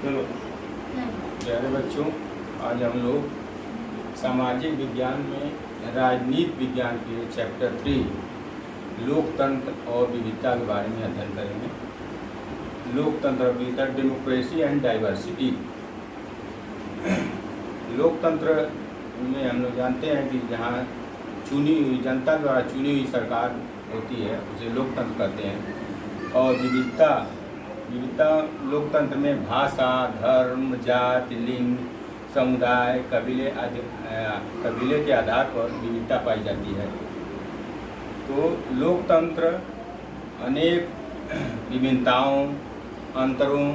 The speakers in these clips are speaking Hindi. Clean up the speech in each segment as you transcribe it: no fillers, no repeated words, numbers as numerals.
चलो प्यारे बच्चों, आज हम लोग सामाजिक विज्ञान में राजनीति विज्ञान के चैप्टर 3 लोकतंत्र और विविधता के बारे में अध्ययन करेंगे। लोकतंत्र और विविधता, डेमोक्रेसी एंड डाइवर्सिटी। लोकतंत्र में हम लोग जानते हैं कि जहाँ चुनी हुई जनता द्वारा चुनी हुई सरकार होती है उसे लोकतंत्र कहते हैं। और विविधता लोकतंत्र में भाषा, धर्म, जाति, लिंग, समुदाय, कबीले के आधार पर विविधता पाई जाती है। तो लोकतंत्र अनेक विभिन्नताओं, अंतरों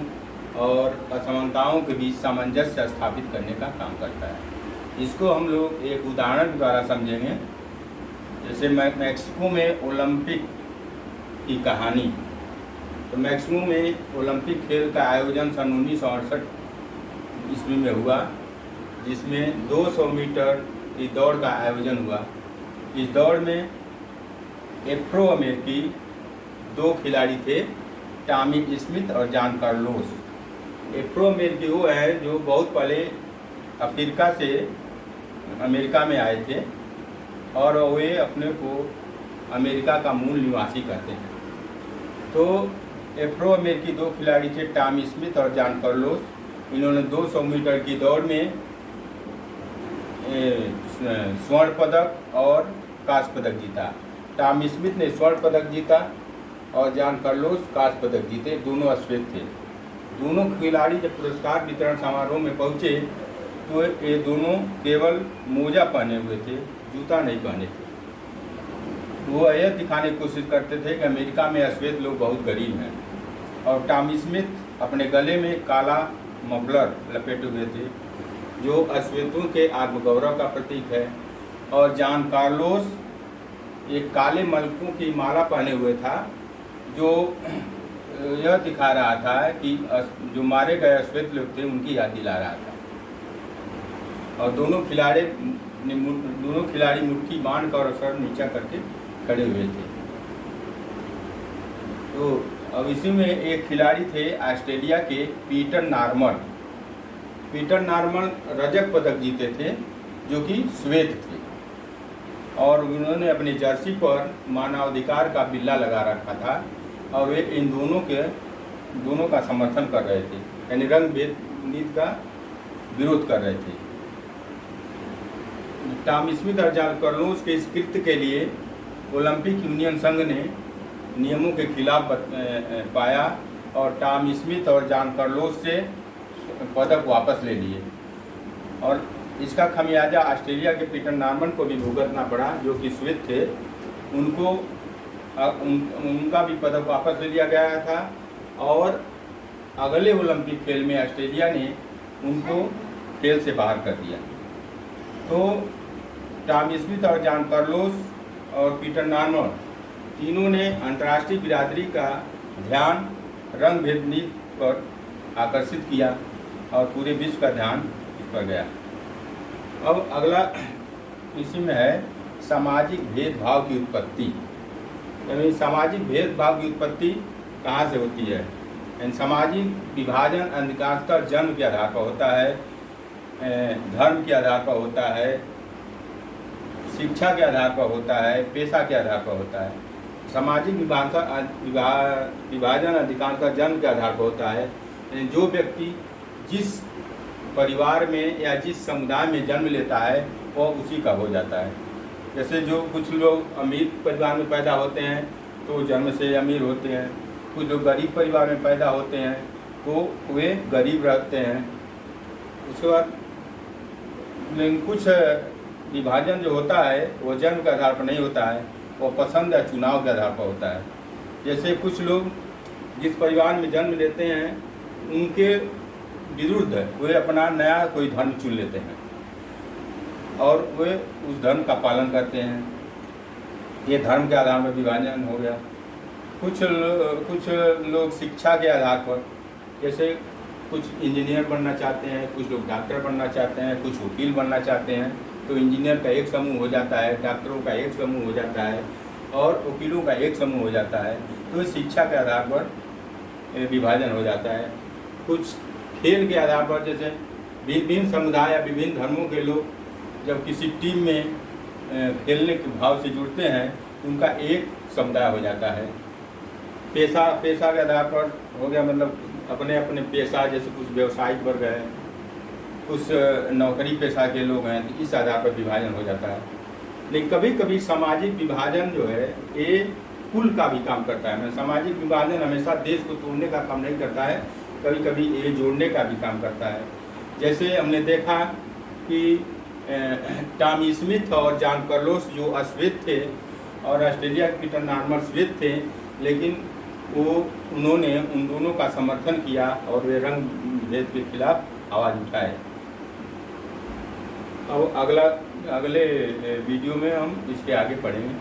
और असमानताओं के बीच सामंजस्य स्थापित करने का काम करता है। इसको हम लोग एक उदाहरण द्वारा समझेंगे। जैसे मैक्सिको में ओलंपिक की कहानी। तो मैक्सिको में ओलंपिक खेल का आयोजन सन 1968 ईस्वी में हुआ, जिसमें 200 मीटर की दौड़ का आयोजन हुआ। इस दौड़ में एफ्रो अमेरिकी 2 खिलाड़ी थे, टॉमी स्मिथ और जॉन कार्लोस। एफ्रो अमेरिकी वो है जो बहुत पहले अफ्रीका से अमेरिका में आए थे और वे अपने को अमेरिका का मूल निवासी कहते हैं। तो एफ्रो अमेरिकी 2 खिलाड़ी थे, टॉमी स्मिथ और जॉन कार्लोस। इन्होंने 200 मीटर की दौड़ में स्वर्ण पदक और कांस्य पदक जीता। टॉमी स्मिथ ने स्वर्ण पदक जीता और जॉन कार्लोस कांस्य पदक जीते। दोनों श्वेत थे। दोनों खिलाड़ी जब पुरस्कार वितरण समारोह में पहुंचे तो ये दोनों केवल मोजा पहने हुए थे, जूता नहीं पहने थे। वो यह दिखाने की कोशिश करते थे कि अमेरिका में अश्वेत लोग बहुत गरीब हैं। और टॉमी स्मिथ अपने गले में काला मफलर लपेटे हुए थे, जो अश्वेतों के आत्मगौरव का प्रतीक है। और जॉन कार्लोस एक काले मलकों की माला पहने हुए था, जो यह दिखा रहा था कि जो मारे गए अश्वेत लोग थे उनकी याद दिला रहा था। और दोनों खिलाड़ी मुट्ठी बांध कर और सर नीचा करके खड़े हुए थे। तो अब इसी में एक खिलाड़ी थे ऑस्ट्रेलिया के पीटर नॉर्मन। पीटर नॉर्मन रजत पदक जीते थे, जो कि श्वेत थे। और उन्होंने अपनी जर्सी पर मानवाधिकार का बिल्ला लगा रखा था और वे इन दोनों का समर्थन कर रहे थे, यानी रंग भेद नीति का विरोध कर रहे थे। टॉमी स्मिथ और जॉन कार्लोस के इस कृत्य के लिए ओलंपिक यूनियन संघ ने नियमों के खिलाफ पाया और टॉमी स्मिथ और जॉन कार्लोस से पदक वापस ले लिए। और इसका खमियाजा ऑस्ट्रेलिया के पीटर नॉर्मन को भी भुगतना पड़ा, जो कि श्वेत थे। उनका भी पदक वापस ले लिया गया था और अगले ओलंपिक खेल में ऑस्ट्रेलिया ने उनको खेल से बाहर कर दिया। तो टॉमी स्मिथ और जॉन कार्लोस और पीटर नॉर्मन तीनों ने अंतर्राष्ट्रीय बिरादरी का ध्यान रंग भेद नीति पर आकर्षित किया और पूरे विश्व का ध्यान इस पर गया। अब अगला इसी में है सामाजिक भेदभाव की उत्पत्ति। यानी सामाजिक भेदभाव की उत्पत्ति कहाँ से होती है? यानी सामाजिक विभाजन अधिकांशतः जन्म के आधार पर होता है, धर्म के आधार पर होता है, शिक्षा के आधार पर होता है, पेशा के आधार पर होता है। सामाजिक विभाजन अधिकांशतः जन्म के आधार पर होता है। जो व्यक्ति जिस परिवार में या जिस समुदाय में जन्म लेता है वह उसी का हो जाता है। जैसे जो कुछ लोग अमीर परिवार में पैदा होते हैं तो जन्म से अमीर होते हैं, कुछ लोग गरीब परिवार में पैदा होते हैं तो वे गरीब रहते हैं। उसके बाद कुछ विभाजन जो होता है वो जन्म के आधार पर नहीं होता है, वो पसंद या चुनाव के आधार पर होता है। जैसे कुछ लोग जिस परिवार में जन्म लेते हैं उनके विरुद्ध वे अपना नया कोई धर्म चुन लेते हैं और वे उस धर्म का पालन करते हैं। ये धर्म के आधार पर विभाजन हो गया। कुछ लोग शिक्षा के आधार पर, जैसे कुछ इंजीनियर बनना चाहते हैं, कुछ लोग डॉक्टर बनना चाहते हैं, कुछ वकील बनना चाहते हैं, तो इंजीनियर का एक समूह हो जाता है, डॉक्टरों का एक समूह हो जाता है और वकीलों का एक समूह हो जाता है। तो शिक्षा के आधार पर विभाजन हो जाता है। कुछ खेल के आधार पर, जैसे विभिन्न समुदाय या विभिन्न धर्मों के लोग जब किसी टीम में खेलने के भाव से जुड़ते हैं तो उनका एक समुदाय हो जाता है। पेशा के आधार पर हो गया, मतलब अपने अपने पेशा, जैसे कुछ व्यवसायिक वर्ग है, कुछ नौकरी पेशा के लोग हैं, तो इस आधार पर विभाजन हो जाता है। लेकिन कभी कभी सामाजिक विभाजन जो है ये कुल का भी काम करता है। मैं सामाजिक विभाजन हमेशा देश को तोड़ने का काम नहीं करता है, कभी कभी ये जोड़ने का भी काम करता है। जैसे हमने देखा कि टॉमी स्मिथ और जॉन कार्लोस जो अश्वेत थे और ऑस्ट्रेलिया के पीटर नॉर्मन श्वेत थे, लेकिन उन्होंने उन दोनों का समर्थन किया और वे रंग भेद के खिलाफ आवाज़ उठाए। अब अगले वीडियो में हम इसके आगे पढ़ेंगे।